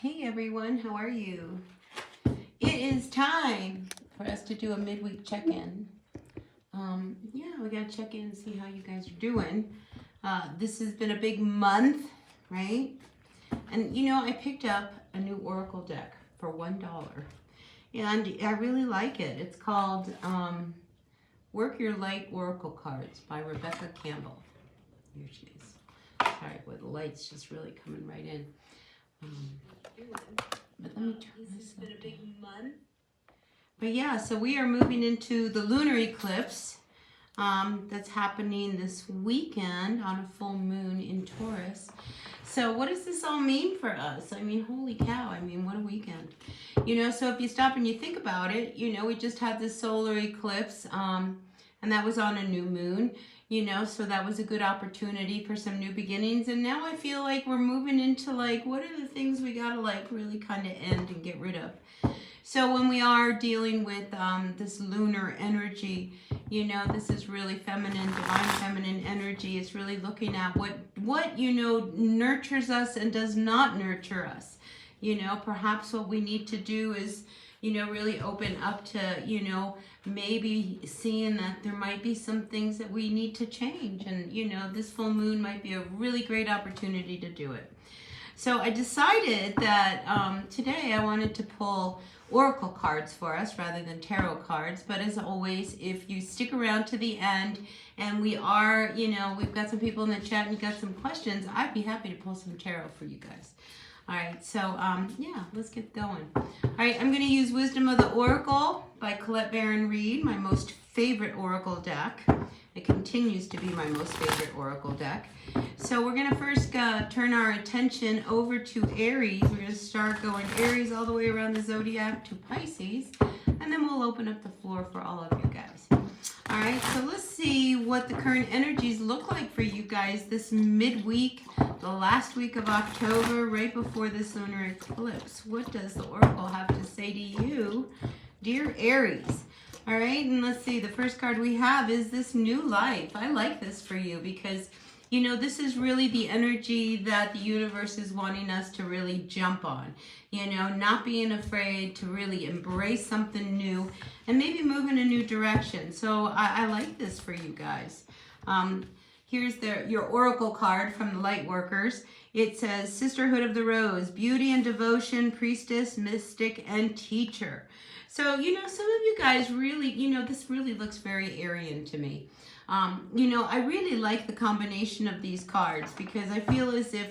Hey everyone, how are you? It is time for us to do a midweek check-in. Yeah, we gotta check in and see how you guys are doing. This has been a big month, right? And I picked up a new Oracle deck for $1. And I really like it. It's called Work Your Light Oracle Cards by Rebecca Campbell. Here she is. Sorry, boy, the light's just really coming right in. But let me turn this has been a big month. But yeah, so we are moving into the lunar eclipse that's happening this weekend on a full moon in Taurus. So what does this all mean for us? I mean, holy cow, I mean, what a weekend. So if you stop and you think about it, we just had this solar eclipse and that was on a new moon. So that was a good opportunity for some new beginnings. And now I feel like we're moving into what are the things we gotta really kind of end and get rid of. So when we are dealing with this lunar energy, this is really feminine, divine feminine energy. It's really looking at what nurtures us and does not nurture us. Perhaps what we need to do is really open up to, maybe seeing that there might be some things that we need to change. And, this full moon might be a really great opportunity to do it. So I decided that today I wanted to pull oracle cards for us rather than tarot cards. But as always, if you stick around to the end and we are, we've got some people in the chat and you got some questions, I'd be happy to pull some tarot for you guys. All right, so yeah, let's get going. All right, I'm going to use Wisdom of the Oracle by Colette Baron Reid, my most favorite oracle deck. It continues to be my most favorite oracle deck. So we're going to first turn our attention over to Aries. We're going to start going Aries all the way around the zodiac to Pisces, and then we'll open up the floor for all of you guys. All right, so let's see what the current energies look like for you guys this midweek, the last week of October, right before this lunar eclipse. What does the Oracle have to say to you, dear Aries? All right, and let's see, the first card we have is this new life. I like this for you because, this is really the energy that the universe is wanting us to really jump on. Not being afraid to really embrace something new and maybe move in a new direction. So I like this for you guys. Here's your oracle card from the Lightworkers. It says, Sisterhood of the Rose, beauty and devotion, priestess, mystic, and teacher. So, some of you guys really, this really looks very Aryan to me. I really like the combination of these cards because I feel as if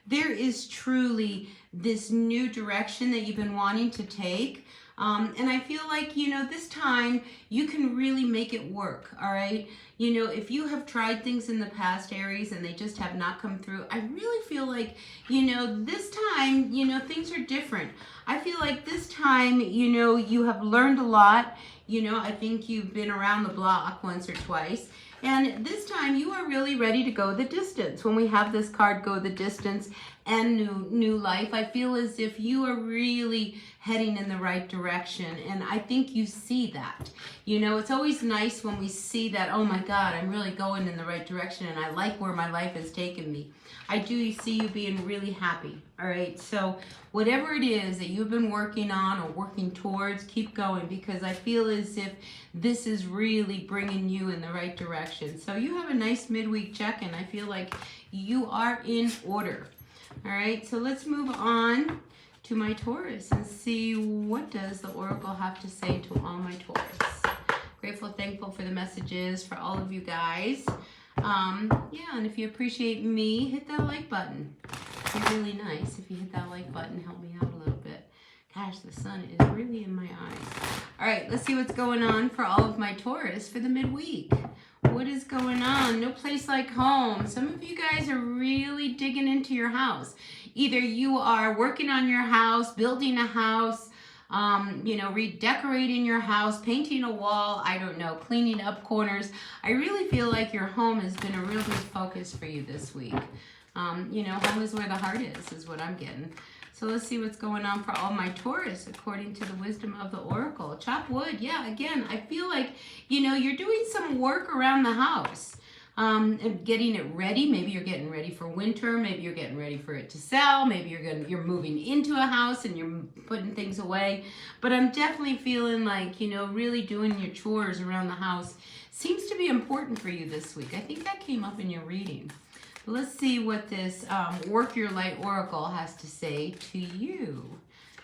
there is truly this new direction that you've been wanting to take. And I feel like, this time you can really make it work, all right? If you have tried things in the past, Aries, and they just have not come through, I really feel like, this time, things are different. I feel like this time, you have learned a lot. I think you've been around the block once or twice. And this time you are really ready to go the distance. When we have this card, go the distance and new life, I feel as if you are really heading in the right direction. And I think you see that. It's always nice when we see that, oh my God, I'm really going in the right direction and I like where my life has taken me. I do see you being really happy. All right, so whatever it is that you've been working on or working towards, keep going because I feel as if this is really bringing you in the right direction. So you have a nice midweek check-in. I feel like you are in order. All right, so let's move on to my Taurus and see what does the Oracle have to say to all my Taurus. Grateful, thankful for the messages for all of you guys. Yeah, and if you appreciate me, hit that like button. It'd be really nice if you hit that like button, help me out a little bit. Gosh, the sun is really in my eyes. All right, let's see what's going on for all of my Taurus for the midweek. What is going on? No place like home. Some of you guys are really digging into your house. Either you are working on your house, building a house, redecorating your house, painting a wall, I don't know, cleaning up corners. I really feel like your home has been a real big focus for you this week. Home is where the heart is what I'm getting. So let's see what's going on for all my Taurus according to the Wisdom of the Oracle. Chop wood. Yeah, again, I feel like, you're doing some work around the house. and getting it ready. Maybe you're getting ready for winter. Maybe you're getting ready for it to sell. Maybe you're moving into a house and you're putting things away. But I'm definitely feeling like, really doing your chores around the house seems to be important for you this week. I think that came up in your reading. But let's see what this Work Your Light Oracle has to say to you,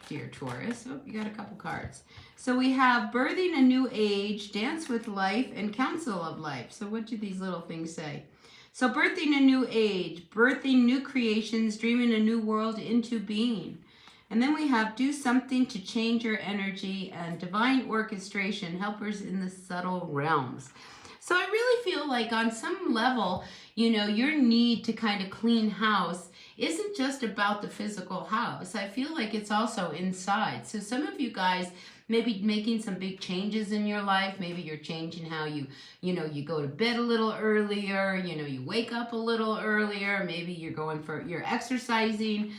dear Taurus. Oh, you got a couple cards. So we have Birthing a New Age, Dance with Life, and Council of Life. So what do these little things say? So birthing a new age, birthing new creations, dreaming a new world into being. And then we have do something to change your energy, and divine orchestration, helpers in the subtle realms. So I really feel like on some level, your need to kind of clean house isn't just about the physical house. I feel like it's also inside. So some of you guys maybe making some big changes in your life. Maybe you're changing how you go to bed a little earlier, you wake up a little earlier. Maybe you're exercising.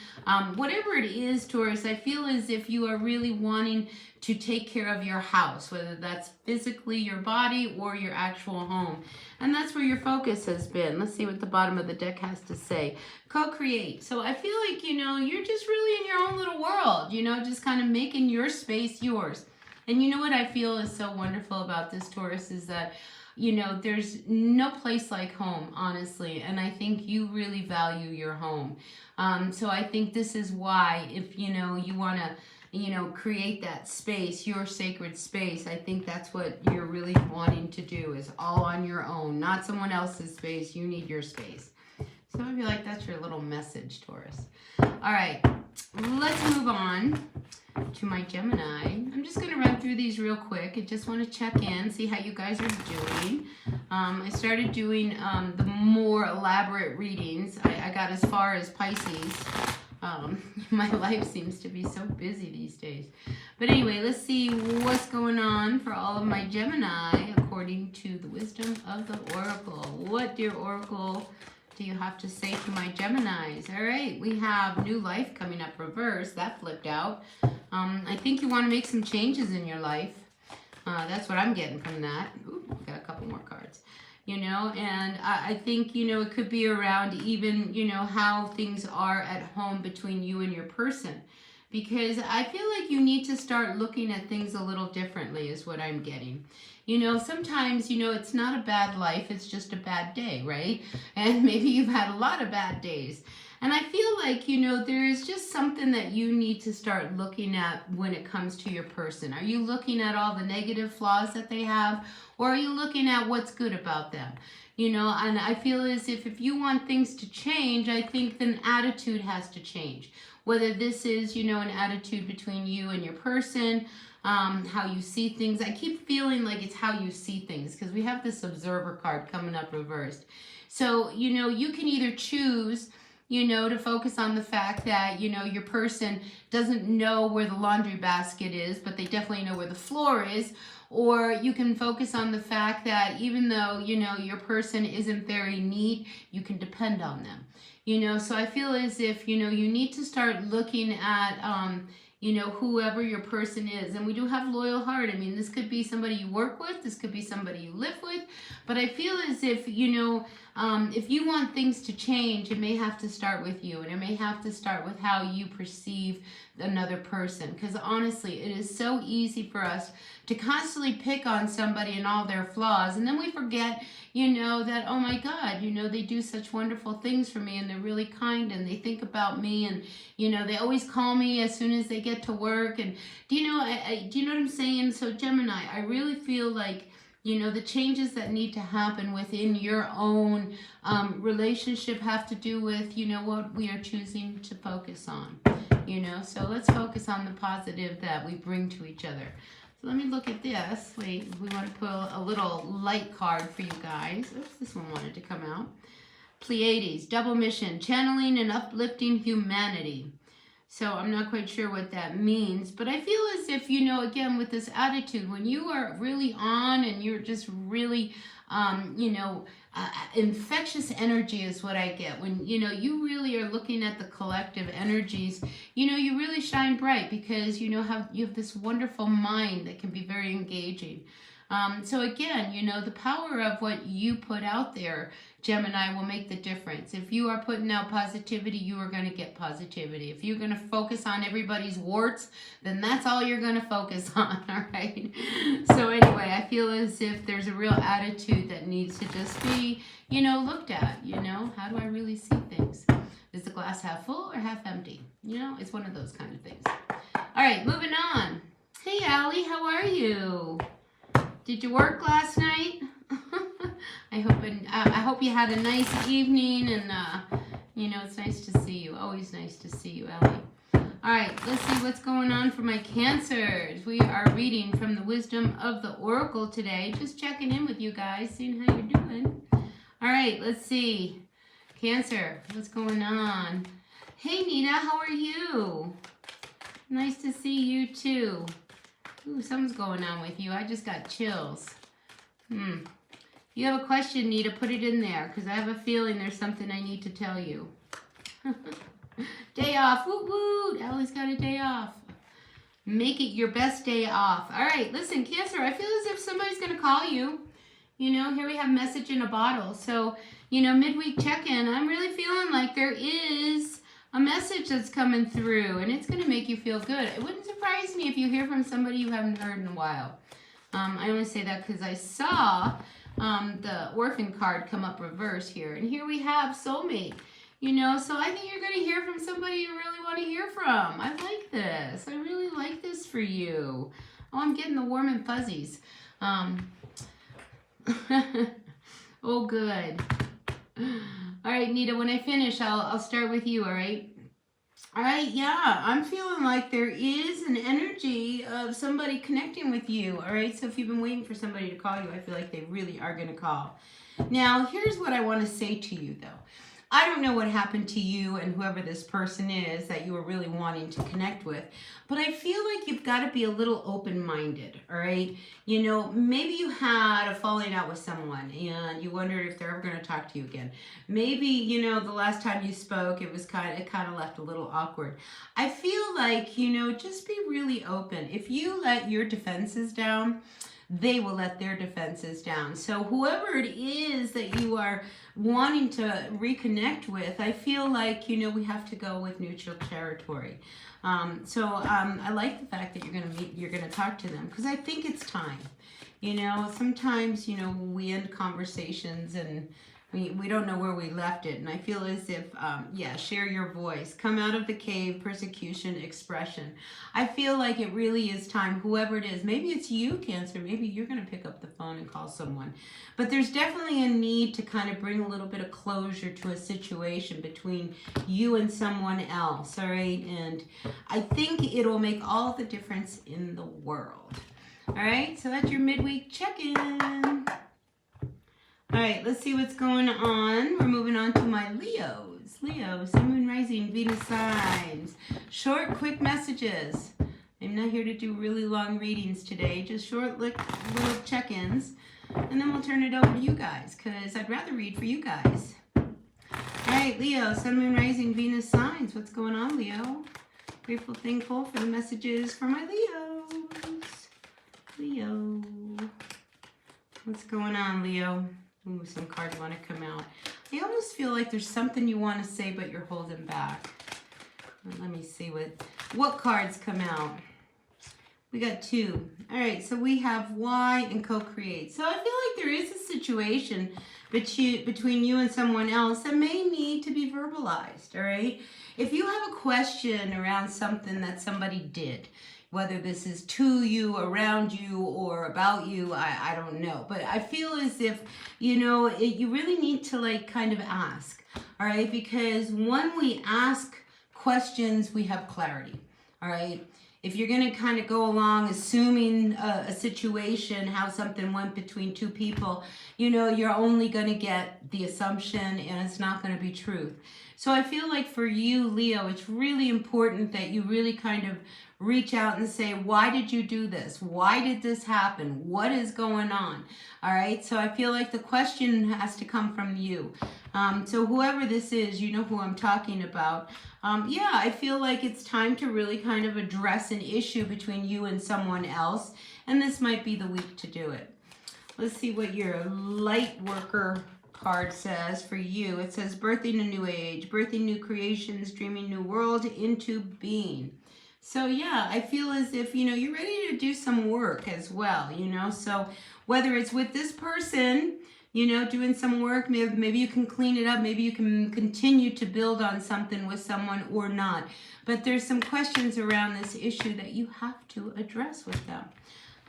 Whatever it is, Taurus, I feel as if you are really wanting to take care of your house, whether that's physically your body or your actual home. And that's where your focus has been. Let's see what the bottom of the deck has to say. Co-create. So I feel like, you're just really in your own little world, just kind of making your space yours. And you know what I feel is so wonderful about this, Taurus, is that, there's no place like home, honestly. And I think you really value your home. So I think this is why if, you want to, create that space, your sacred space. I think that's what you're really wanting to do, is all on your own, not someone else's space. You need your space. So I feel like that's your little message, Taurus. All right, let's move on to my Gemini. I'm just going to run through these real quick. I just want to check in, see how you guys are doing. I started doing the more elaborate readings. I got as far as Pisces. My life seems to be so busy these days. But anyway, let's see what's going on for all of my Gemini according to the wisdom of the Oracle. What, dear Oracle, do you have to say to my Geminis? All right, we have new life coming up reverse. That flipped out. I think you want to make some changes in your life. That's what I'm getting from that. Ooh, got a couple more cards. And I think, it could be around even, how things are at home between you and your person. Because I feel like you need to start looking at things a little differently is what I'm getting. Sometimes, it's not a bad life, it's just a bad day, right? And maybe you've had a lot of bad days. And I feel like, there is just something that you need to start looking at when it comes to your person. Are you looking at all the negative flaws that they have? Or are you looking at what's good about them? And I feel as if you want things to change, I think then attitude has to change. Whether this is, an attitude between you and your person, how you see things. I keep feeling like it's how you see things because we have this observer card coming up reversed. So, you can either choose to focus on the fact that, your person doesn't know where the laundry basket is, but they definitely know where the floor is. Or you can focus on the fact that even though, your person isn't very neat, you can depend on them. So I feel as if, you need to start looking at, whoever your person is. And we do have loyal heart. I mean, this could be somebody you work with. This could be somebody you live with. But I feel as if, if you want things to change, it may have to start with you. And it may have to start with how you perceive another person. Because honestly, it is so easy for us to constantly pick on somebody and all their flaws. And then we forget, that, oh my God, they do such wonderful things for me and they're really kind and they think about me and, they always call me as soon as they get to work. And do you know what I'm saying? So Gemini, I really feel like, the changes that need to happen within your own relationship have to do with, what we are choosing to focus on, So let's focus on the positive that we bring to each other. So let me look at this. Wait, we want to pull a little light card for you guys. Oops, this one wanted to come out. Pleiades, double mission, channeling and uplifting humanity. So I'm not quite sure what that means, but I feel as if, again, with this attitude, when you are really on and you're just really, infectious energy is what I get. When, you really are looking at the collective energies, you really shine bright because, you have this wonderful mind that can be very engaging. So again, you know, the power of what you put out there, Gemini, will make the difference. If you are putting out positivity, you are going to get positivity. If you're going to focus on everybody's warts, then that's all you're going to focus on, all right? So anyway, I feel as if there's a real attitude that needs to just be, you know, looked at. You know, how do I really see things? Is the glass half full or half empty? You know, it's one of those kind of things. All right, moving on. Hey, Allie, how are you? Did you work last night? I hope you had a nice evening, and you know, it's nice to see you. Always nice to see you, Ellie. All right, let's see what's going on for my Cancers. We are reading from the Wisdom of the Oracle today. Just checking in with you guys, seeing how you're doing. All right, let's see. Cancer, what's going on? Hey, Nita, how are you? Nice to see you too. Ooh, something's going on with you. I just got chills. If you have a question, Nita, put it in there, because I have a feeling there's something I need to tell you. Day off. Woot woot. Ellie's got a day off. Make it your best day off. All right, listen, Cancer, I feel as if somebody's going to call you. You know, here we have message in a bottle. So, you know, midweek check-in, I'm really feeling like there is a message that's coming through, and it's going to make you feel good. It wouldn't surprise me if you hear from somebody you haven't heard in a while. I only say that because I saw the orphan card come up reverse here, and here we have soulmate. You know, so I think you're going to hear from somebody you really want to hear from. I like this. I really like this for you. Oh, I'm getting the warm and fuzzies. Oh, good. All right, Nita, when I finish, I'll start with you, all right? All right, yeah, I'm feeling like there is an energy of somebody connecting with you, all right? So if you've been waiting for somebody to call you, I feel like they really are going to call. Now, here's what I want to say to you, though. I don't know what happened to you and whoever this person is that you were really wanting to connect with, but I feel like you've got to be a little open-minded, all right? You know, maybe you had a falling out with someone and you wondered if they're ever going to talk to you again. Maybe, you know, the last time you spoke, it kind of left a little awkward. I feel like, you know, just be really open. If you let your defenses down, they will let their defenses down. So whoever it is that you are wanting to reconnect with, I feel like, you know, we have to go with neutral territory. I like the fact that you're gonna talk to them, because I think it's time. You know, sometimes, you know, we end conversations and we don't know where we left it, and I feel as if, share your voice. Come out of the cave, persecution, expression. I feel like it really is time, whoever it is. Maybe it's you, Cancer. Maybe you're going to pick up the phone and call someone. But there's definitely a need to kind of bring a little bit of closure to a situation between you and someone else, all right? And I think it'll make all the difference in the world. All right, so that's your midweek check-in. All right, let's see what's going on. We're moving on to my Leos. Leo, Sun, Moon, Rising, Venus signs. Short, quick messages. I'm not here to do really long readings today, just short little check-ins. And then we'll turn it over to you guys, because I'd rather read for you guys. All right, Leo, Sun, Moon, Rising, Venus signs. What's going on, Leo? Grateful, thankful for the messages for my Leos. Leo. What's going on, Leo? Ooh, some cards want to come out. I almost feel like there's something you want to say, but you're holding back. Let me see what cards come out. We got two. All right, so we have why and co-create. So I feel like there is a situation between you and someone else that may need to be verbalized, all right? If you have a question around something that somebody did, whether this is to you, around you, or about you, I don't know. But I feel as if, you know, you really need to like kind of ask, all right? Because when we ask questions, we have clarity, all right? If you're going to kind of go along assuming a situation, how something went between two people, you know, you're only going to get the assumption and it's not going to be truth. So I feel like for you, Leo, it's really important that you really kind of reach out and say, why did you do this? Why did this happen? What is going on? All right. So I feel like the question has to come from you. So whoever this is, you know who I'm talking about. I feel like it's time to really kind of address an issue between you and someone else. And this might be the week to do it. Let's see what your light worker card says for you. It says birthing a new age, birthing new creations, dreaming new world into being. So yeah, I feel as if, you know, you're ready to do some work as well, you know. So whether it's with this person, you know, doing some work, maybe you can clean it up, maybe you can continue to build on something with someone or not. But there's some questions around this issue that you have to address with them.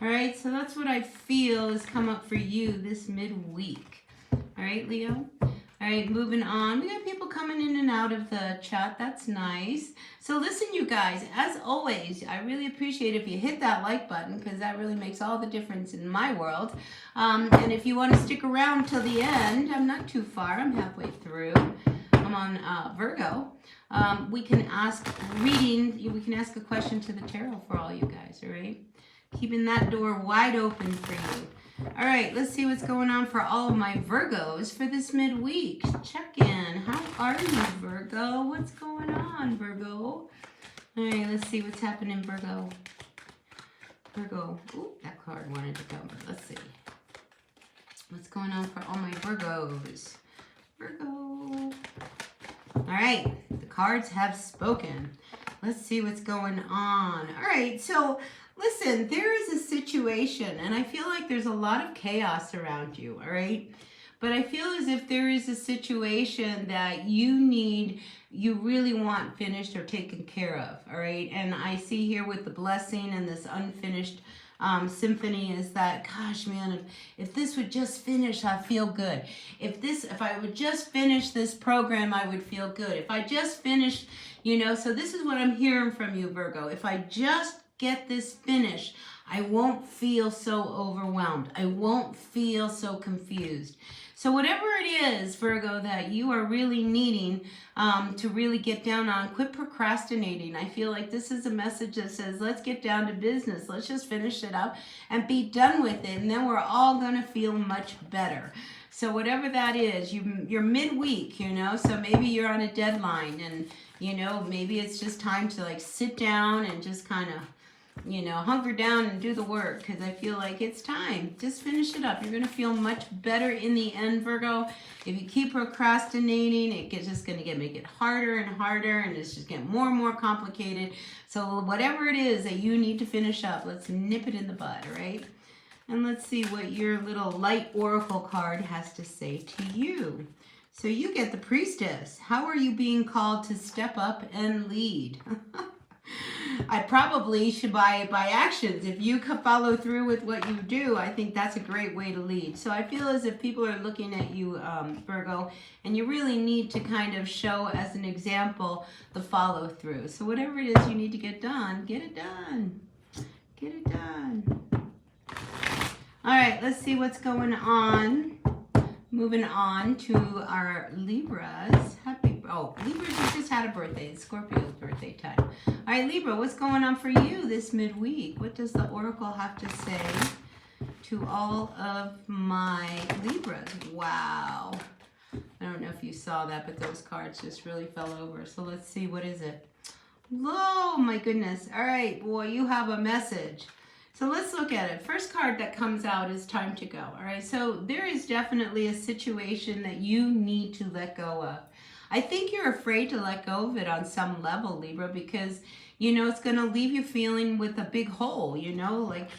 All right, so that's what I feel has come up for you this midweek. All right, Leo? All right, moving on. We got people coming in and out of the chat. That's nice. So listen, you guys, as always, I really appreciate if you hit that like button because that really makes all the difference in my world. And if you want to stick around till the end, I'm not too far. I'm halfway through. I'm on Virgo. We can ask a question to the tarot for all you guys, all right? Keeping that door wide open for you. All right, let's see what's going on for all of my Virgos for this midweek. Check in. How are you, Virgo? What's going on, Virgo? All right, let's see what's happening, Virgo. Virgo. Ooh, that card wanted to come, but let's see. What's going on for all my Virgos? Virgo. All right, the cards have spoken. Let's see what's going on. All right, so listen, there is a situation, and I feel like there's a lot of chaos around you, all right? But I feel as if there is a situation that you really want finished or taken care of, all right? And I see here with the blessing and this unfinished symphony is that, gosh, man, if this would just finish, I feel good. If I would just finish this program, I would feel good. If I just finished, you know, so this is what I'm hearing from you, Virgo. If I just get this finished, I won't feel so overwhelmed. I won't feel so confused. So whatever it is, Virgo, that you are really needing to really get down on, quit procrastinating. I feel like this is a message that says, let's get down to business. Let's just finish it up and be done with it. And then we're all going to feel much better. So whatever that is, you're midweek, you know, so maybe you're on a deadline and, you know, maybe it's just time to like sit down and just kind of, you know, hunker down and do the work because I feel like it's time. Just finish it up. You're going to feel much better in the end, Virgo. If you keep procrastinating, it's just going to make it harder and harder, and it's just getting more and more complicated. So whatever it is that you need to finish up, let's nip it in the bud, right? And let's see what your little light oracle card has to say to you. So you get the Priestess. How are you being called to step up and lead? I probably should by actions. If you follow through with what you do, I think that's a great way to lead. So I feel as if people are looking at you, Virgo, and you really need to kind of show as an example the follow through. So whatever it is you need to get done, get it done. Get it done. All right, let's see what's going on. Moving on to our Libras. Libras, you just had a birthday. It's Scorpio's birthday time. All right, Libra, what's going on for you this midweek? What does the Oracle have to say to all of my Libras? Wow. I don't know if you saw that, but those cards just really fell over. So let's see, what is it? Oh, my goodness. All right, boy, you have a message. So let's look at it. First card that comes out is time to go. All right, so there is definitely a situation that you need to let go of. I think you're afraid to let go of it on some level, Libra, because, you know, it's going to leave you feeling with a big hole, you know, like,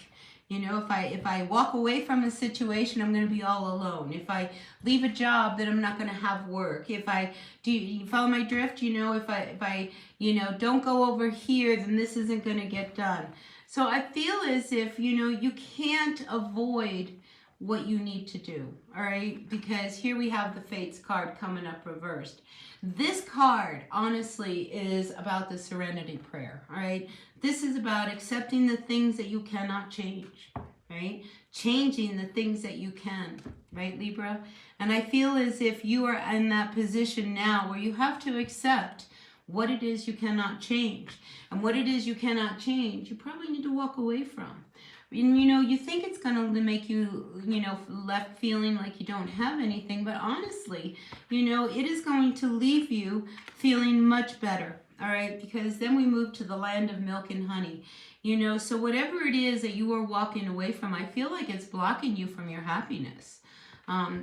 you know, if I walk away from a situation, I'm going to be all alone. If I leave a job, then I'm not going to have work. Do you follow my drift? You know, if I, you know, don't go over here, then this isn't going to get done. So I feel as if, you know, you can't avoid what you need to do, all right? Because here we have the Fates card coming up reversed. This card, honestly, is about the Serenity Prayer, all right? This is about accepting the things that you cannot change, right? Changing the things that you can, right, Libra? And I feel as if you are in that position now where you have to accept what it is you cannot change. And what it is you cannot change, you probably need to walk away from. And, you know, you think it's going to make you, you know, left feeling like you don't have anything. But honestly, you know, it is going to leave you feeling much better. all right? Because then we move to the land of milk and honey. You know, so whatever it is that you are walking away from, I feel like it's blocking you from your happiness.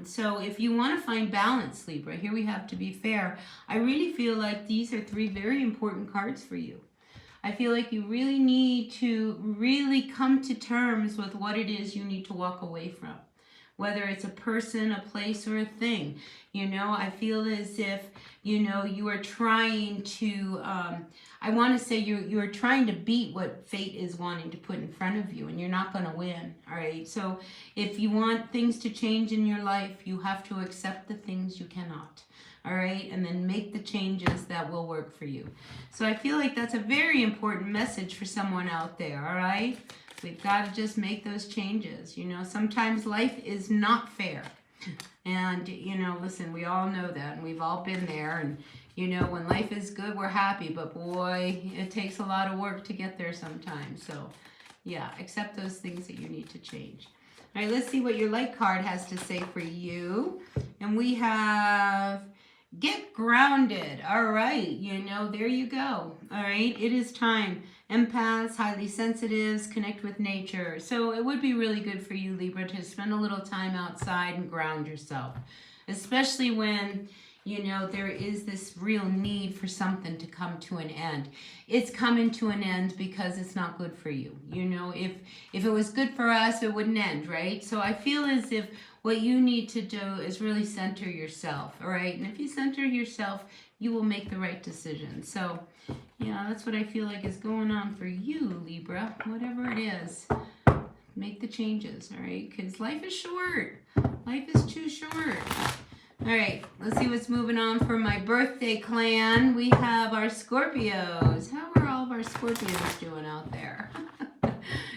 So if you want to find balance, Libra, here we have to be fair. I really feel like these are 3 very important cards for you. I feel like you really need to really come to terms with what it is you need to walk away from. Whether it's a person, a place, or a thing. You know, I feel as if, you know, you are trying to, I want to say you're trying to beat what fate is wanting to put in front of you, and you're not going to win, all right? So if you want things to change in your life, you have to accept the things you cannot, all right? And then make the changes that will work for you. So I feel like that's a very important message for someone out there, all right? We've got to just make those changes. You know, sometimes life is not fair. And, you know, listen, we all know that, and we've all been there. And, you know, when life is good, we're happy. But, boy, it takes a lot of work to get there sometimes. So, yeah, accept those things that you need to change. All right, let's see what your light card has to say for you. And we have... Get grounded. All right. You know, there you go. All right. It is time. Empaths, highly sensitives, connect with nature. So it would be really good for you, Libra, to spend a little time outside and ground yourself. Especially when, you know, there is this real need for something to come to an end. It's coming to an end because it's not good for you. You know, if it was good for us, it wouldn't end, right? So I feel as if what you need to do is really center yourself, all right? And if you center yourself, you will make the right decision. So, yeah, that's what I feel like is going on for you, Libra. Whatever it is, make the changes, all right? Because life is short. Life is too short. All right, let's see what's moving on for my birthday clan. We have our Scorpios. How are all of our Scorpios doing out there?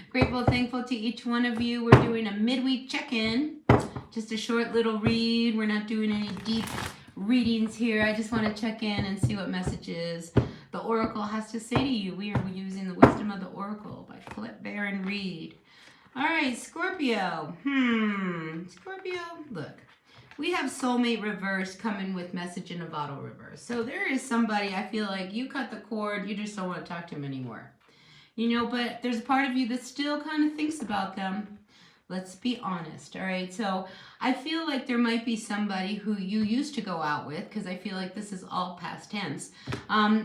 Grateful, thankful to each one of you. We're doing a midweek check-in. Just a short little read. We're not doing any deep readings here. I just want to check in and see what messages the Oracle has to say to you. We are using the Wisdom of the Oracle by Colette Baron Reed. All right, Scorpio. Scorpio, look. We have soulmate reverse coming with message in a bottle reverse. So there is somebody, I feel like you cut the cord, you just don't want to talk to him anymore. You know, but there's a part of you that still kind of thinks about them. Let's be honest, all right? So I feel like there might be somebody who you used to go out with, because I feel like this is all past tense,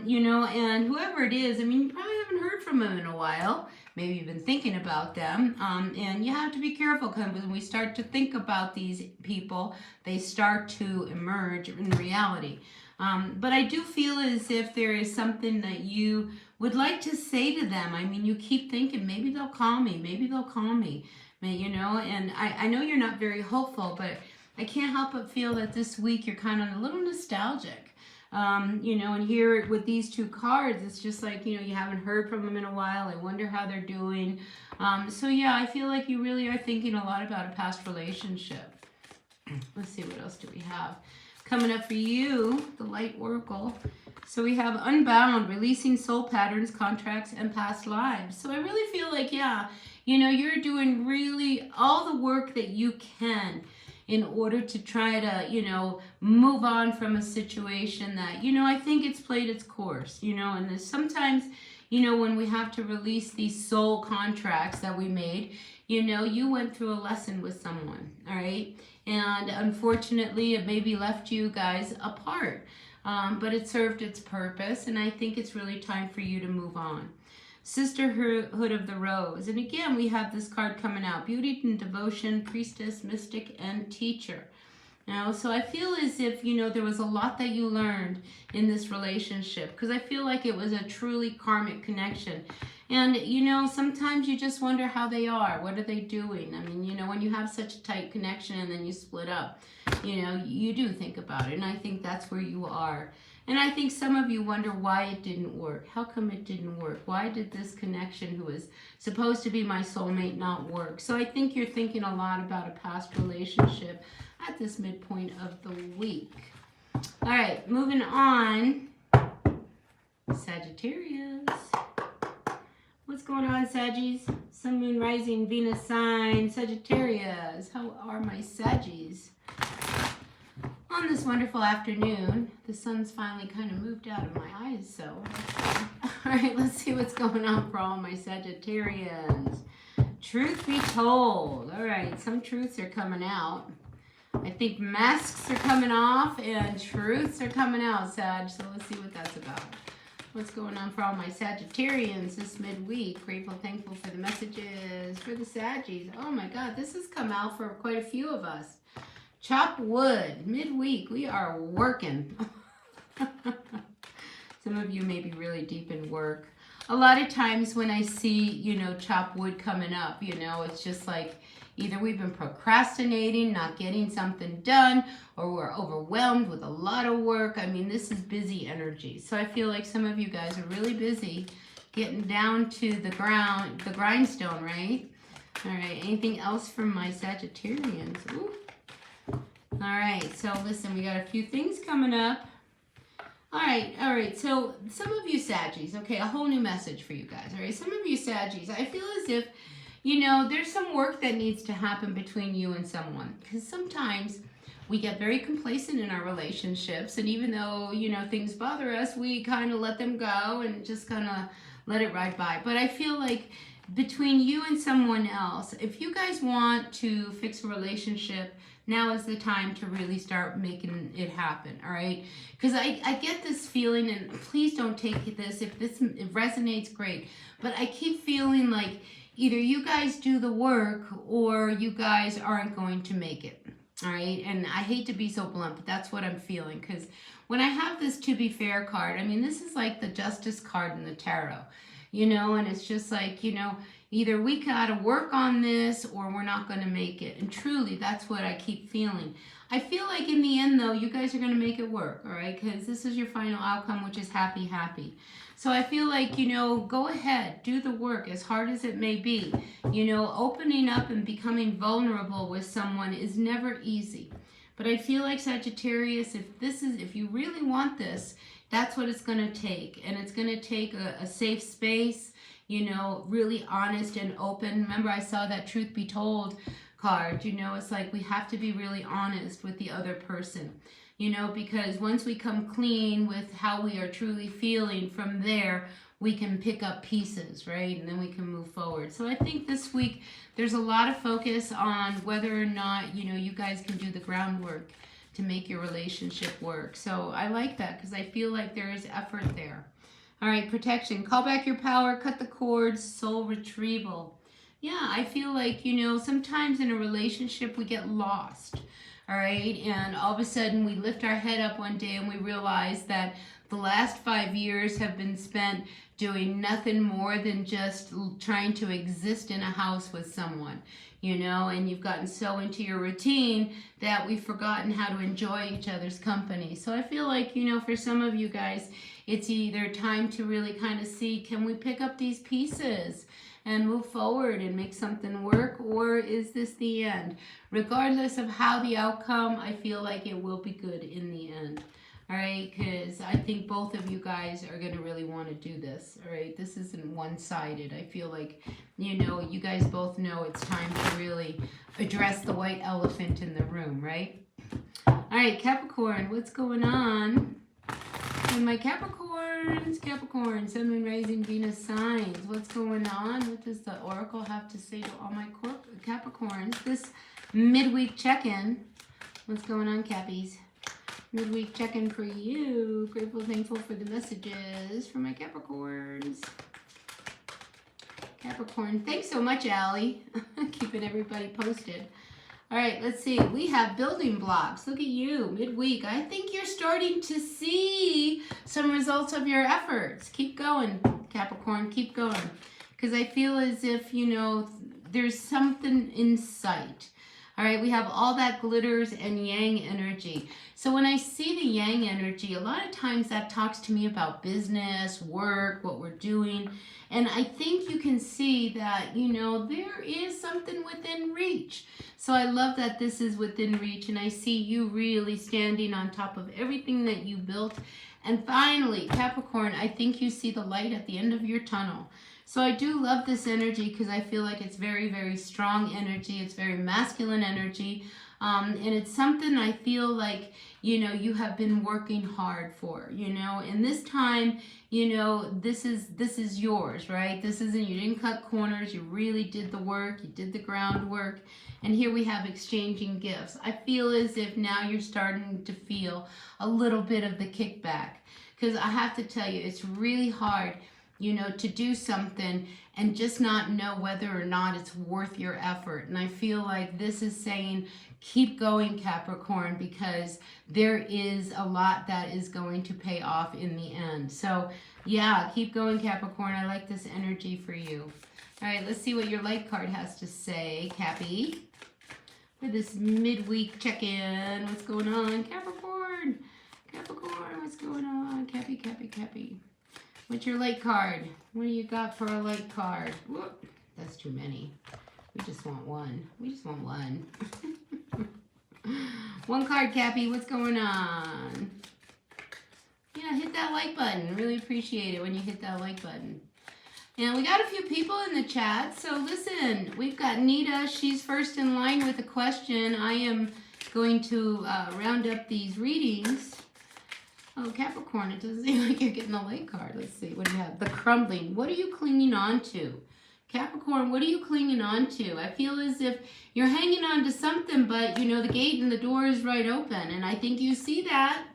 you know, and whoever it is, I mean, you probably haven't heard from them in a while. Maybe you've been thinking about them, and you have to be careful, because when we start to think about these people, they start to emerge in reality. But I do feel as if there is something that you would like to say to them. I mean, you keep thinking, maybe they'll call me, maybe they'll call me. You know, and I know you're not very hopeful, but I can't help but feel that this week you're kind of a little nostalgic. You know, and here with these 2 cards, it's just like, you know, you haven't heard from them in a while. I wonder how they're doing. So yeah, I feel like you really are thinking a lot about a past relationship. Let's see, what else do we have? Coming up for you, the Light Oracle. So we have Unbound, releasing soul patterns, contracts, and past lives. So I really feel like, yeah, you know, you're doing really all the work that you can in order to try to, you know, move on from a situation that, you know, I think it's played its course, you know, and there's sometimes, you know, when we have to release these soul contracts that we made, you know, you went through a lesson with someone, all right? And unfortunately, it maybe left you guys apart, but it served its purpose, and I think it's really time for you to move on. Sisterhood of the Rose. And again, we have this card coming out. Beauty and Devotion, Priestess, Mystic, and Teacher. Now, so I feel as if, you know, there was a lot that you learned in this relationship, because I feel like it was a truly karmic connection. And, you know, sometimes you just wonder how they are. What are they doing? I mean, you know, when you have such a tight connection and then you split up, you know, you do think about it. And I think that's where you are. And I think some of you wonder why it didn't work. How come it didn't work? Why did this connection, who is supposed to be my soulmate, not work? So I think you're thinking a lot about a past relationship at this midpoint of the week. All right, moving on. Sagittarius. What's going on, Saggies? Sun, Moon, Rising, Venus sign, Sagittarius. How are my Saggies? on this wonderful afternoon. The sun's finally kind of moved out of my eyes, so. All right, let's see what's going on for all my Sagittarians. Truth be told. All right, some truths are coming out. I think masks are coming off and truths are coming out, Sag. So let's see what that's about. What's going on for all my Sagittarians this midweek? Grateful, thankful for the messages for the Saggies. Oh my God, this has come out for quite a few of us. Chop wood, midweek. We are working. Some of you may be really deep in work. A lot of times when I see, chop wood coming up, it's just like either we've been procrastinating, not getting something done, or we're overwhelmed with a lot of work. I mean, this is busy energy. So I feel like some of you guys are really busy getting down to the grindstone, right? All right, anything else from my Sagittarians? Ooh. All right, so listen, we got a few things coming up. All right, so some of you Saggies, okay, a whole new message for you guys, all right? Some of you Saggies, I feel as if, there's some work that needs to happen between you and someone, because sometimes we get very complacent in our relationships, and even though, things bother us, we kind of let them go and just kind of let it ride by. But I feel like between you and someone else, if you guys want to fix a relationship, now is the time to really start making it happen, all right? Because I get this feeling, and please don't take this, if this resonates, great, but I keep feeling like either you guys do the work or you guys aren't going to make it, all right? And I hate to be so blunt, but that's what I'm feeling, because when I have this To Be Fair card, I mean, this is like the Justice card in the tarot, and it's just like, either we got to work on this or we're not going to make it. And truly, that's what I keep feeling. I feel like in the end, though, you guys are going to make it work, all right? Because this is your final outcome, which is happy, happy. So I feel like, go ahead, do the work as hard as it may be. Opening up and becoming vulnerable with someone is never easy. But I feel like Sagittarius, if you really want this, that's what it's going to take. And it's going to take a safe space, really honest and open. Remember, I saw that Truth Be Told card. It's like we have to be really honest with the other person, because once we come clean with how we are truly feeling, from there, we can pick up pieces, right? And then we can move forward. So I think this week, there's a lot of focus on whether or not, you guys can do the groundwork to make your relationship work. So I like that because I feel like there is effort there. All right, protection. Call back your power, cut the cords, soul retrieval. Yeah, I feel like, sometimes in a relationship we get lost, all right? And all of a sudden we lift our head up one day and we realize that the last 5 years have been spent doing nothing more than just trying to exist in a house with someone, and you've gotten so into your routine that we've forgotten how to enjoy each other's company. So I feel like, for some of you guys, it's either time to really kind of see, can we pick up these pieces and move forward and make something work, or is this the end? Regardless of how the outcome, I feel like it will be good in the end. All right, because I think both of you guys are going to really want to do this. All right, this isn't one-sided. I feel like, you guys both know it's time to really address the white elephant in the room, right? All right, Capricorn, what's going on? And my Capricorn, Sun, Moon, Rising, Venus signs. What's going on? What does the Oracle have to say to all my Capricorns? This midweek check-in. What's going on, Cappies? Midweek check-in for you. Grateful, thankful for the messages for my Capricorns. Capricorn, thanks so much, Allie. Keeping everybody posted. All right, let's see. We have building blocks. Look at you, midweek. I think you're starting to see some results of your efforts. Keep going, Capricorn. Keep going. Because I feel as if, there's something in sight. All right, we have all that glitters and yang energy. So when I see the yang energy, a lot of times that talks to me about business, work, what we're doing. And I think you can see that, there is something within reach. So I love that this is within reach, and I see you really standing on top of everything that you built. And finally, Capricorn, I think you see the light at the end of your tunnel. So I do love this energy because I feel like it's very, very strong energy. It's very masculine energy. And it's something I feel like, you know, you have been working hard for, you know, and this time, you know, this is yours, right? This isn't, you didn't cut corners, you really did the work, you did the groundwork, and here we have exchanging gifts. I feel as if now you're starting to feel a little bit of the kickback, because I have to tell you, it's really hard, you know, to do something and just not know whether or not it's worth your effort. And I feel like this is saying, keep going, Capricorn, because there is a lot that is going to pay off in the end. So yeah, keep going, Capricorn. I like this energy for you. All right, let's see what your light card has to say, Cappy. For this midweek check-in, what's going on, Capricorn? Capricorn, what's going on? Cappy, Cappy, Cappy. What's your light card? What do you got for a light card? Whoop, that's too many. We just want one. We just want one. One card, Cappy. What's going on? Yeah, hit that like button. Really appreciate it when you hit that like button. And we got a few people in the chat. So listen, we've got Nita. She's first in line with a question. I am going to round up these readings. Oh, Capricorn, it doesn't seem like you're getting a light card. Let's see. What do you have? The crumbling. What are you clinging on to? Capricorn, what are you clinging on to? I feel as if you're hanging on to something, but, you know, the gate and the door is right open. And I think you see that.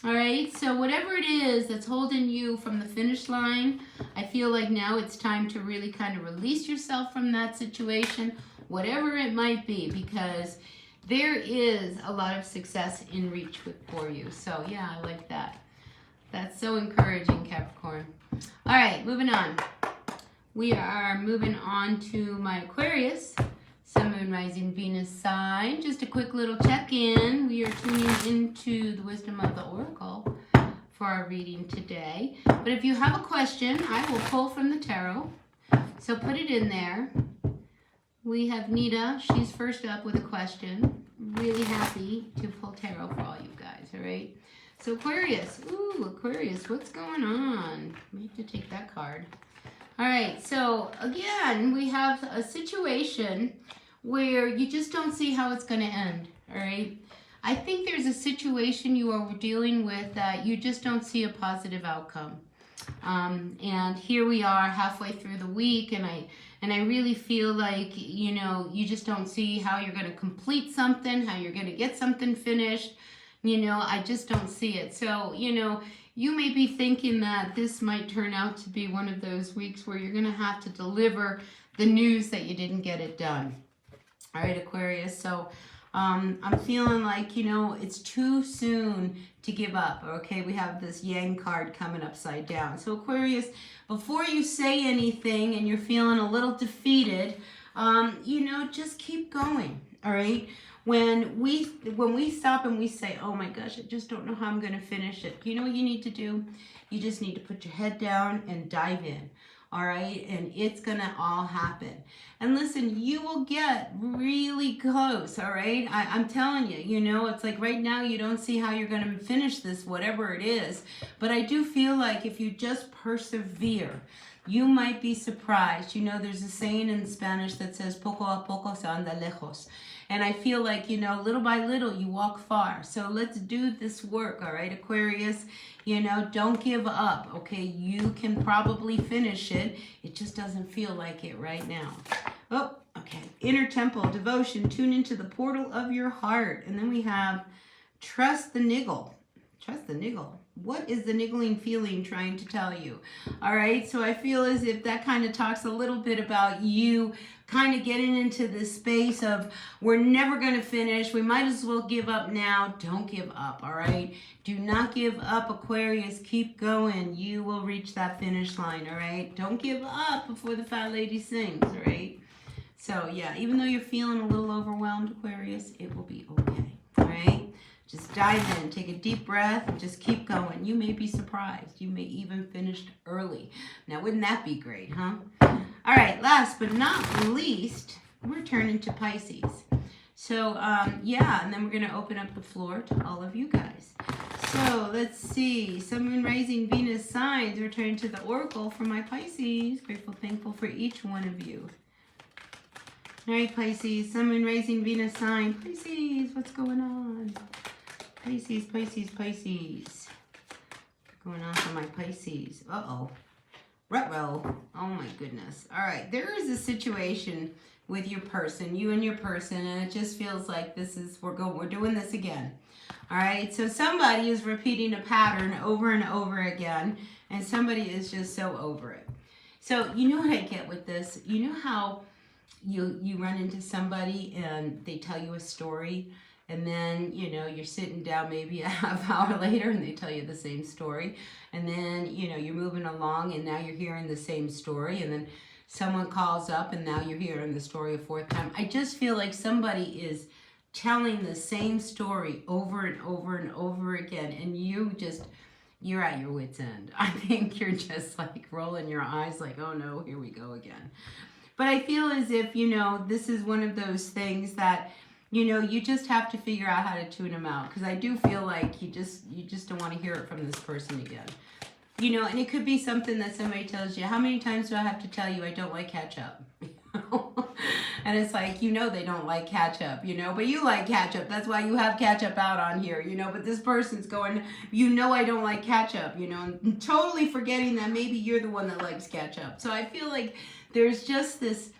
All right? So whatever it is that's holding you from the finish line, I feel like now it's time to really kind of release yourself from that situation, whatever it might be, because there is a lot of success in reach for you. So, yeah, I like that. That's so encouraging, Capricorn. All right, moving on. We are moving on to my Aquarius, Sun, Moon, Rising, Venus sign. Just a quick little check-in. We are tuning into the wisdom of the Oracle for our reading today. But if you have a question, I will pull from the tarot. So put it in there. We have Nita. She's first up with a question. Really happy to pull tarot for all you guys, all right? So Aquarius. Ooh, Aquarius, what's going on? We have to take that card. All right, so again, we have a situation where you just don't see how it's going to end, all right? I think there's a situation you are dealing with that you just don't see a positive outcome. And here we are halfway through the week, and I really feel like, you know, you just don't see how you're going to complete something, how you're going to get something finished. You know, I just don't see it. So, you know, you may be thinking that this might turn out to be one of those weeks where you're going to have to deliver the news that you didn't get it done. All right, Aquarius. So I'm feeling like, you know, it's too soon to give up. Okay, we have this Yang card coming upside down. So Aquarius, before you say anything and you're feeling a little defeated, you know, just keep going. All right. When we stop and we say, oh my gosh, I just don't know how I'm going to finish it. You know what you need to do? You just need to put your head down and dive in. All right. And it's going to all happen. And listen, you will get really close. All right. I'm telling you, you know, it's like right now you don't see how you're going to finish this, whatever it is. But I do feel like if you just persevere, you might be surprised. You know, there's a saying in Spanish that says, poco a poco se anda lejos. And I feel like, you know, little by little, you walk far. So let's do this work, all right, Aquarius? You know, don't give up, okay? You can probably finish it. It just doesn't feel like it right now. Oh, okay. Inner temple, devotion, tune into the portal of your heart. And then we have trust the niggle. Trust the niggle. What is the niggling feeling trying to tell you? All right, so I feel as if that kind of talks a little bit about you kind of getting into this space of we're never going to finish. We might as well give up now. Don't give up, all right? Do not give up, Aquarius. Keep going. You will reach that finish line, all right? Don't give up before the fat lady sings, all right? So, yeah, even though you're feeling a little overwhelmed, Aquarius, it will be okay, all right? Just dive in, take a deep breath, and just keep going. You may be surprised. You may even finish early. Now, wouldn't that be great, huh? All right, last but not least, we're turning to Pisces. So, yeah, and then we're going to open up the floor to all of you guys. So, let's see. Sun, Moon, Rising, Venus signs. We're turning to the Oracle for my Pisces. Grateful, thankful for each one of you. All right, Pisces, Sun, Moon, Rising, Venus sign. Pisces, what's going on? Pisces, Pisces, Pisces. What's going on for my Pisces? Uh-oh. Ruh-roh. Oh, my goodness. All right, there is a situation with your person, you and your person, and it just feels like we're doing this again. All right, so somebody is repeating a pattern over and over again, and somebody is just so over it. So you know what I get with this? You know how you run into somebody and they tell you a story, and then, you know, you're sitting down maybe a half hour later and they tell you the same story, and then, you know, you're moving along and now you're hearing the same story, and then someone calls up and now you're hearing the story a fourth time. I just feel like somebody is telling the same story over and over and over again, and you're at your wit's end. I think you're just like rolling your eyes like, oh no, here we go again. But I feel as if, you know, this is one of those things that, you know, you just have to figure out how to tune them out, because I do feel like you just don't want to hear it from this person again. You know, and it could be something that somebody tells you. How many times do I have to tell you I don't like ketchup? And it's like, you know, they don't like ketchup, you know, but you like ketchup. That's why you have ketchup out on here, you know, but this person's going, you know, I don't like ketchup, you know, and totally forgetting that maybe you're the one that likes ketchup. So I feel like there's just this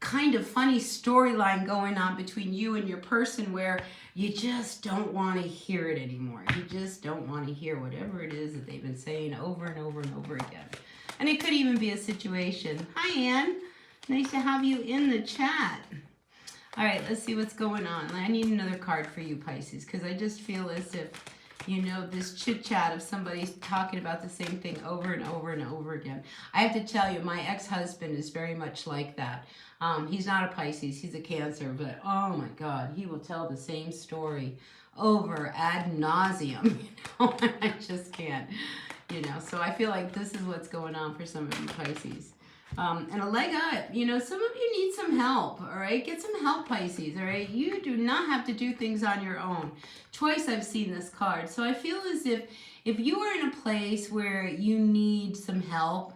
kind of funny storyline going on between you and your person where you just don't want to hear it anymore. You just don't want to hear whatever it is that they've been saying over and over and over again. And it could even be a situation. Hi, Ann. Nice to have you in the chat. All right, let's see what's going on. I need another card for you, Pisces, because I just feel as if, you know, this chit-chat of somebody talking about the same thing over and over and over again. I have to tell you, my ex-husband is very much like that. He's not a Pisces, he's a Cancer, but oh my God, he will tell the same story over ad nauseum. You know, I just can't, you know. So I feel like this is what's going on for some of you Pisces. And a leg up, you know, some of you need some help, all right? Get some help, Pisces, all right? You do not have to do things on your own. Twice I've seen this card. So I feel as if you are in a place where you need some help,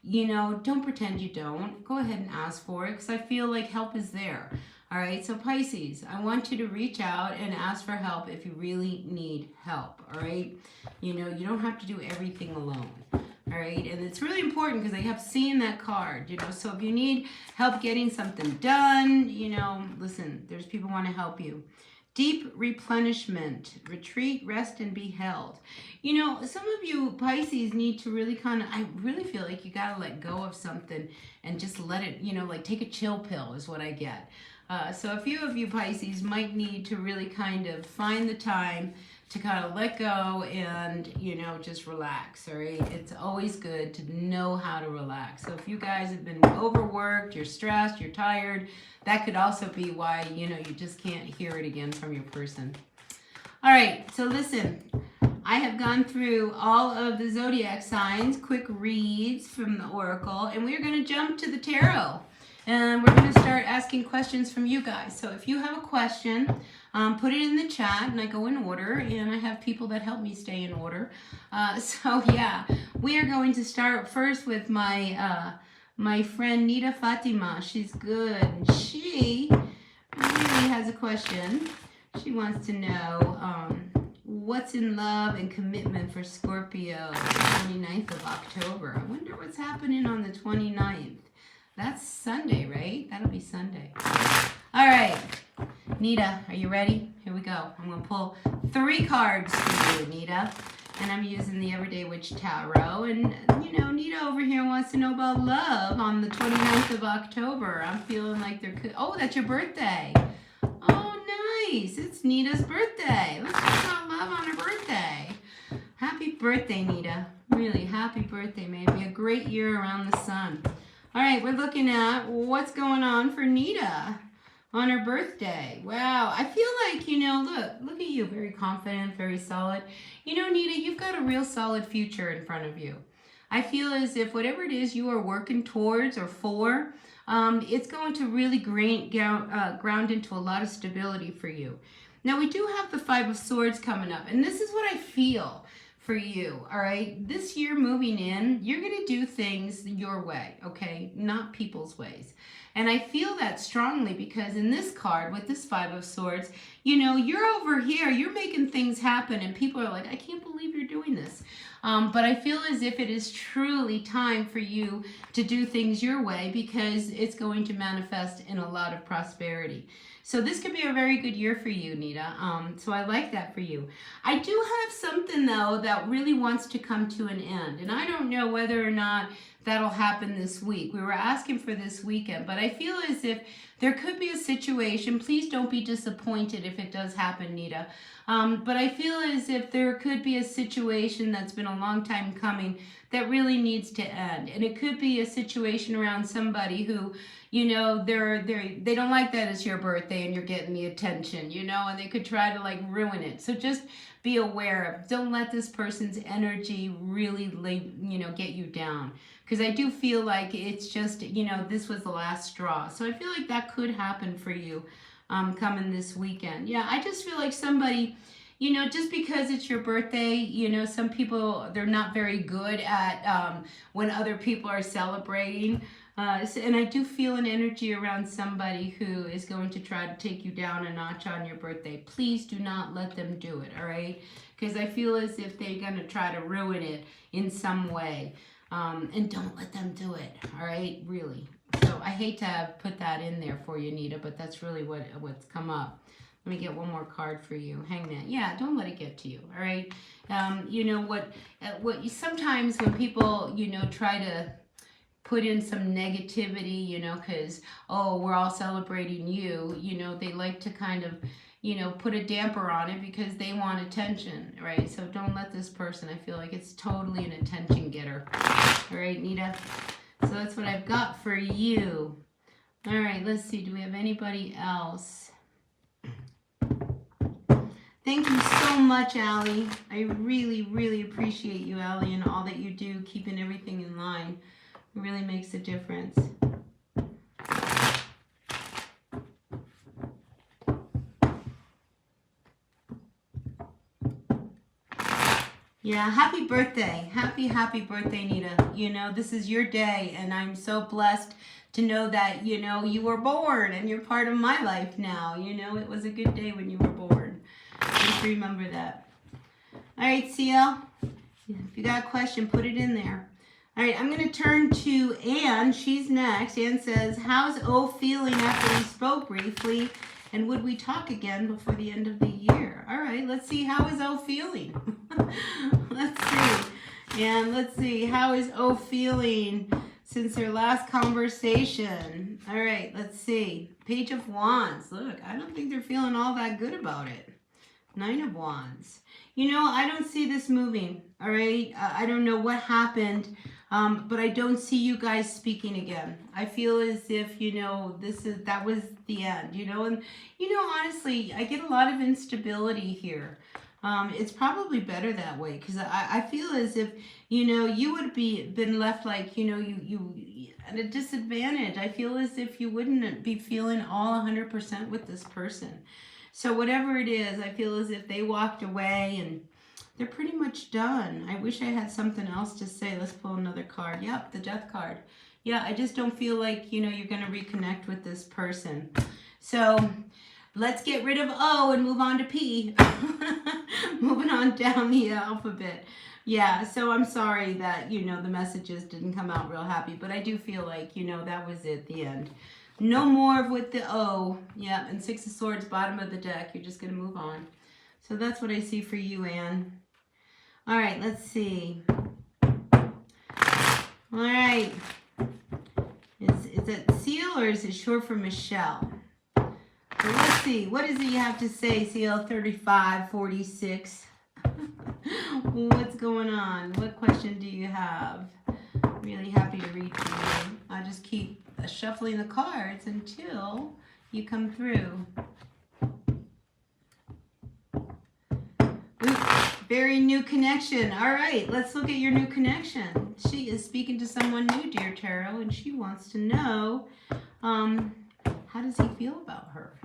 you know, don't pretend you don't. Go ahead and ask for it, because I feel like help is there, all right? So Pisces, I want you to reach out and ask for help if you really need help, all right? You know, you don't have to do everything alone. All right, and it's really important because I kept seeing that card, you know, so if you need help getting something done, you know, listen, there's people who want to help you. Deep replenishment, retreat, rest, and be held. You know, some of you Pisces need to really I really feel like you got to let go of something and just let it, you know, like take a chill pill is what I get. So a few of you Pisces might need to really kind of find the time to kind of let go and, you know, just relax, all right? It's always good to know how to relax. So if you guys have been overworked, you're stressed, you're tired, that could also be why, you know, you just can't hear it again from your person. All right, so listen, I have gone through all of the zodiac signs, quick reads from the Oracle, and we're going to jump to the tarot. And we're going to start asking questions from you guys. So if you have a question, put it in the chat, and I go in order, and I have people that help me stay in order. So yeah, we are going to start first with my my friend Nita Fatima. She's good. And she really has a question. She wants to know what's in love and commitment for Scorpio, the 29th of October. I wonder what's happening on the 29th. That's Sunday, right? That'll be Sunday. All right. Nita, are you ready? Here we go. I'm going to pull 3 cards for you, Nita. And I'm using the Everyday Witch Tarot. And, you know, Nita over here wants to know about love on the 29th of October. I'm feeling like there could... Oh, that's your birthday. Oh, nice. It's Nita's birthday. Let's talk about love on her birthday. Happy birthday, Nita. Really, happy birthday. Maybe a great year around the sun. All right, we're looking at what's going on for Nita on her birthday. Wow, I feel like, you know, look at you, very confident, very solid. You know, Nita, you've got a real solid future in front of you. I feel as if whatever it is you are working towards or for, it's going to really ground into a lot of stability for you. Now, we do have the 5 of Swords coming up, and this is what I feel for you, all right? This year moving in, you're going to do things your way, okay? Not people's ways. And I feel that strongly because in this card with this Five of Swords, you know, you're over here, you're making things happen and people are like, I can't believe you're doing this. But I feel as if it is truly time for you to do things your way because it's going to manifest in a lot of prosperity. So this could be a very good year for you, Nita. So I like that for you. I do have something, though, that really wants to come to an end. And I don't know whether or not that'll happen this week. We were asking for this weekend, but I feel as if there could be a situation. Please don't be disappointed if it does happen, Nita. But I feel as if there could be a situation that's been a long time coming that really needs to end. And it could be a situation around somebody who, you know, they don't like that it's your birthday and you're getting the attention, you know, and they could try to like ruin it. So just be aware of, don't let this person's energy really, you know, get you down. Because I do feel like it's just, you know, this was the last straw. So I feel like that could happen for you coming this weekend. Yeah, I just feel like somebody, you know, just because it's your birthday, you know, some people, they're not very good at when other people are celebrating. And I do feel an energy around somebody who is going to try to take you down a notch on your birthday. Please do not let them do it, all right? Because I feel as if they're going to try to ruin it in some way. And don't let them do it, all right? Really. So I hate to have put that in there for you, Nita, but that's really what's come up. Let me get one more card for you. Hangman. Yeah, don't let it get to you, all right? You know, sometimes when people, you know, try to put in some negativity, you know, because, oh, we're all celebrating you, you know, they like to kind of, you know, put a damper on it because they want attention, right? So don't let this person, I feel like it's totally an attention getter. All right, Nita? So that's what I've got for you. All right, let's see. Do we have anybody else? Thank you so much, Allie. I really, really appreciate you, Allie, and all that you do, keeping everything in line. It really makes a difference. Yeah, happy birthday. Happy birthday, Nita. You know, this is your day, and I'm so blessed to know that, you know, you were born, and you're part of my life now. You know, it was a good day when you were born. Just remember that. All right, CL, if you got a question, put it in there. All right, I'm going to turn to Anne. She's next. Anne says, how's O feeling after we spoke briefly? And would we talk again before the end of the year? All right, let's see. How is O feeling? Let's see. And let's see. How is O feeling since their last conversation? All right, let's see. Page of Wands. Look, I don't think they're feeling all that good about it. Nine of Wands. You know, I don't see this moving. All right. I don't know what happened. But I don't see you guys speaking again. I feel as if, you know, that was the end, you know, and, you know, honestly, I get a lot of instability here. It's probably better that way because I feel as if, you know, you would been left like, you know, you at a disadvantage. I feel as if you wouldn't be feeling all 100% with this person. So whatever it is, I feel as if they walked away and they're pretty much done. I wish I had something else to say. Let's pull another card. Yep, the Death card. Yeah, I just don't feel like, you know, you're going to reconnect with this person. So let's get rid of O and move on to P. Moving on down the alphabet. Yeah, so I'm sorry that, you know, the messages didn't come out real happy. But I do feel like, you know, that was it, the end. No more with the O. Yeah, and Six of Swords, bottom of the deck. You're just going to move on. So that's what I see for you, Anne. All right, let's see. All right. Is it Seal or is it short for Michelle? So let's see. What does he have to say, Seal 3546? What's going on? What question do you have? Really happy to read to you. I just keep shuffling the cards until you come through. Ooh, very new connection. All right, let's look at your new connection. She is speaking to someone new, dear Tarot, and she wants to know, how does he feel about her?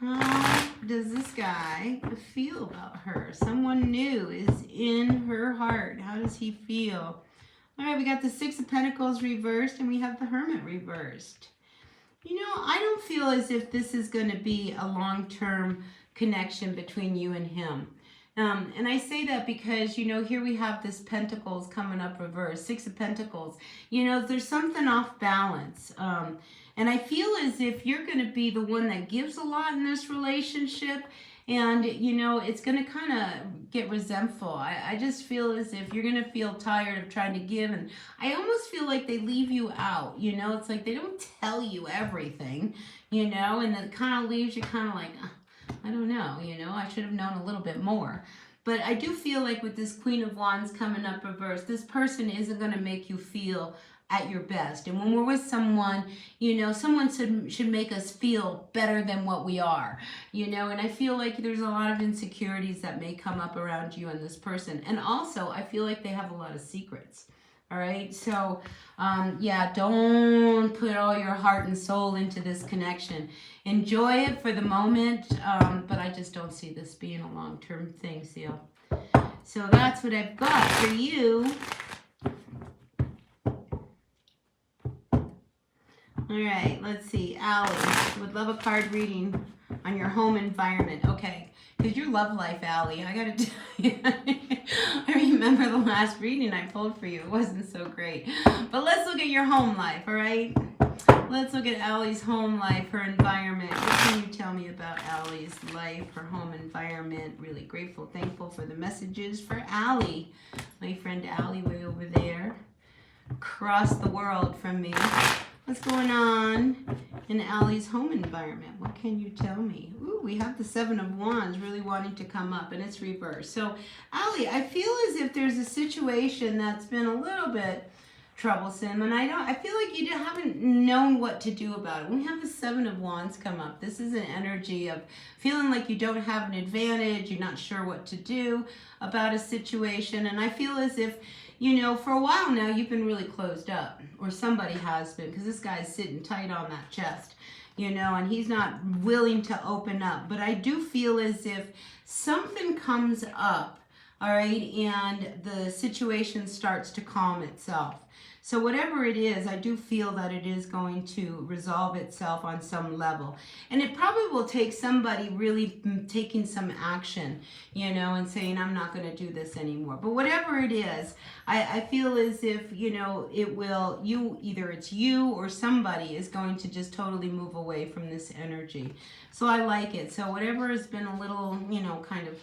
How does this guy feel about her? Someone new is in her heart. How does he feel? All right, we got the Six of Pentacles reversed and we have the Hermit reversed. You know, I don't feel as if this is going to be a long-term connection between you and him. And I say that because, you know, here we have this Pentacles coming up reversed, Six of Pentacles. You know, there's something off balance. And I feel as if you're going to be the one that gives a lot in this relationship. And, you know, it's going to kind of get resentful. I just feel as if you're going to feel tired of trying to give. And I almost feel like they leave you out. You know, it's like they don't tell you everything, you know, and it kind of leaves you kind of like, I don't know, you know, I should have known a little bit more. But I do feel like with this Queen of Wands coming up reversed, this person isn't going to make you feel at your best. And when we're with someone, you know, someone should make us feel better than what we are, you know, and I feel like there's a lot of insecurities that may come up around you and this person. And also, I feel like they have a lot of secrets. All right, so yeah, don't put all your heart and soul into this connection. Enjoy it for the moment, but I just don't see this being a long-term thing, Seal. So that's what I've got for you. All right, let's see. Allie would love a card reading on your home environment. Okay, because your love life, Allie, I got to tell you, I remember the last reading I pulled for you. It wasn't so great. But let's look at your home life, all right? Let's look at Allie's home life, her environment. What can you tell me about Allie's life, her home environment? Really grateful, thankful for the messages for Allie. My friend Allie way over there, across the world from me. What's going on in Allie's home environment? What can you tell me? Ooh, we have the Seven of Wands really wanting to come up, and it's reversed. So, Allie, I feel as if there's a situation that's been a little bit troublesome, and I feel like you haven't known what to do about it. When we have the Seven of Wands come up, this is an energy of feeling like you don't have an advantage, you're not sure what to do about a situation, and I feel as if, you know, for a while now, you've been really closed up, or somebody has been, because this guy's sitting tight on that chest, you know, and he's not willing to open up. But I do feel as if something comes up, all right, and the situation starts to calm itself. So whatever it is, I do feel that it is going to resolve itself on some level. And it probably will take somebody really taking some action, you know, and saying, I'm not going to do this anymore. But whatever it is, I feel as if, you know, it will, either it's you or somebody is going to just totally move away from this energy. So I like it. So whatever has been a little, you know, kind of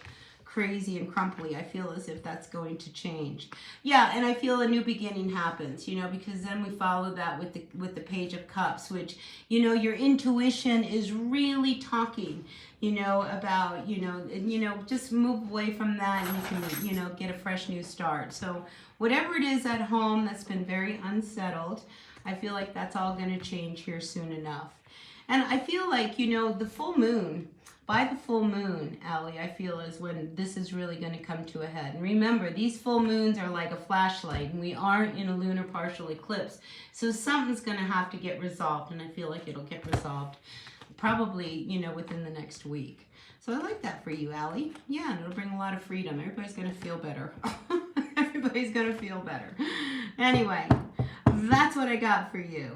crazy and crumply, I feel as if that's going to change. Yeah, and I feel a new beginning happens, you know, because then we follow that with the Page of Cups, which, you know, your intuition is really talking, you know, about, you know, just move away from that and you can, you know, get a fresh new start. So whatever it is at home that's been very unsettled, I feel like that's all going to change here soon enough. And I feel like, you know, the full moon, by the full moon, Allie, I feel is when this is really going to come to a head. And remember, these full moons are like a flashlight, and we aren't in a lunar partial eclipse. So something's going to have to get resolved, and I feel like it'll get resolved probably, you know, within the next week. So I like that for you, Allie. Yeah, and it'll bring a lot of freedom. Everybody's going to feel better. Everybody's going to feel better. Anyway, that's what I got for you.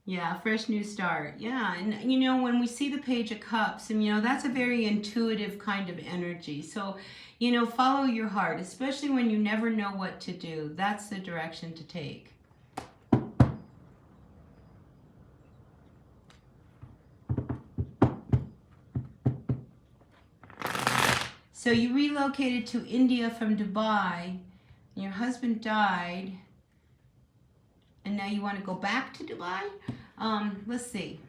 Yeah, fresh new start. Yeah, and you know, when we see the Page of Cups, and you know, that's a very intuitive kind of energy. So, you know, follow your heart, especially when you never know what to do. That's the direction to take. So you relocated to India from Dubai, and your husband died, and now you want to go back to Dubai? Let's see.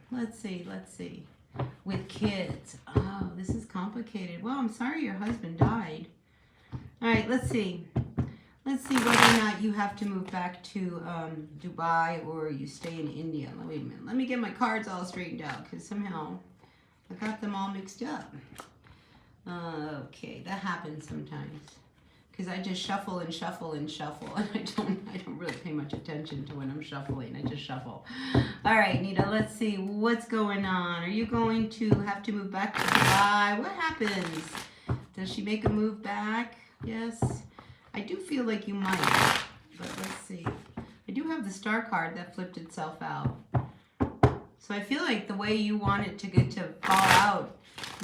With kids. Oh, this is complicated. Well, I'm sorry your husband died. All right, let's see. Let's see whether or not you have to move back to Dubai or you stay in India. Wait a minute. Let me get my cards all straightened out because somehow I got them all mixed up. Okay, that happens sometimes. because I just shuffle and shuffle and shuffle, and I don't really pay much attention to when I'm shuffling. I just shuffle. All right, Nita, let's see what's going on. Are you going to have to move back to Dubai? What happens? Does she make a move back? Yes. I do feel like you might, but let's see. I do have the star card that flipped itself out. So I feel like the way you want it to get to fall out,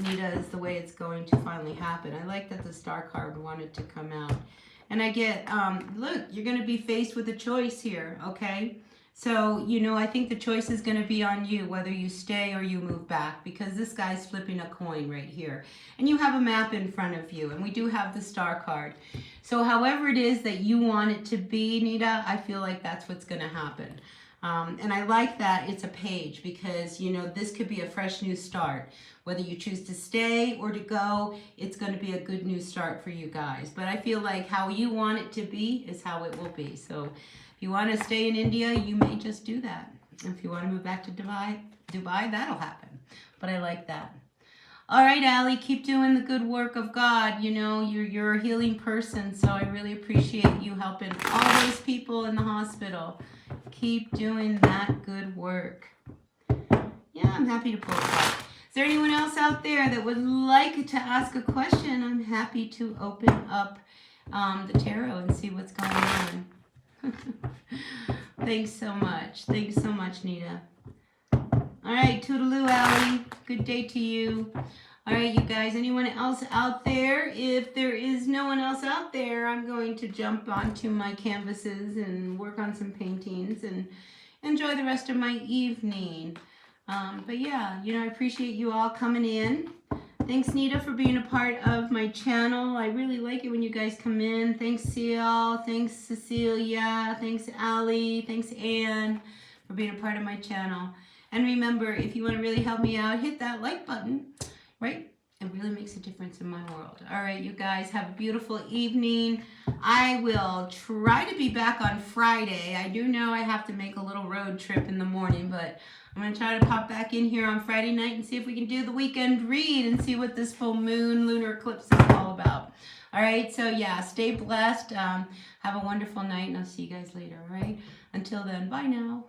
Nita, is the way it's going to finally happen. I like that the star card wanted to come out. And I get, look, you're going to be faced with a choice here, okay? So, you know, I think the choice is going to be on you, whether you stay or you move back, because this guy's flipping a coin right here. And you have a map in front of you, and we do have the star card. So however it is that you want it to be, Nita, I feel like that's what's going to happen. And I like that it's a page, because, you know, this could be a fresh new start. Whether you choose to stay or to go, it's going to be a good new start for you guys. But I feel like how you want it to be is how it will be. So if you want to stay in India, you may just do that. If you want to move back to Dubai, that'll happen. But I like that. All right, Allie, keep doing the good work of God. You know, you're a healing person, so I really appreciate you helping all those people in the hospital. Keep doing that good work. Yeah, I'm happy to pull it up. Is there anyone else out there that would like to ask a question? I'm happy to open up the tarot and see what's going on. Thanks so much. Thanks so much, Nita. All right, toodaloo, Allie. Good day to you. All right, you guys, anyone else out there? If there is no one else out there, I'm going to jump onto my canvases and work on some paintings and enjoy the rest of my evening. But yeah, you know, I appreciate you all coming in. Thanks, Nita, for being a part of my channel. I really like it when you guys come in. Thanks, Seal. Thanks, Cecilia. Thanks, Allie. Thanks, Anne, for being a part of my channel. And remember, if you want to really help me out, hit that like button, right? It really makes a difference in my world. All right, you guys, have a beautiful evening. I will try to be back on Friday. I do know I have to make a little road trip in the morning, but I'm going to try to pop back in here on Friday night and see if we can do the weekend read and see what this full moon lunar eclipse is all about. All right, so yeah, stay blessed. Have a wonderful night, and I'll see you guys later, all right? Until then, bye now.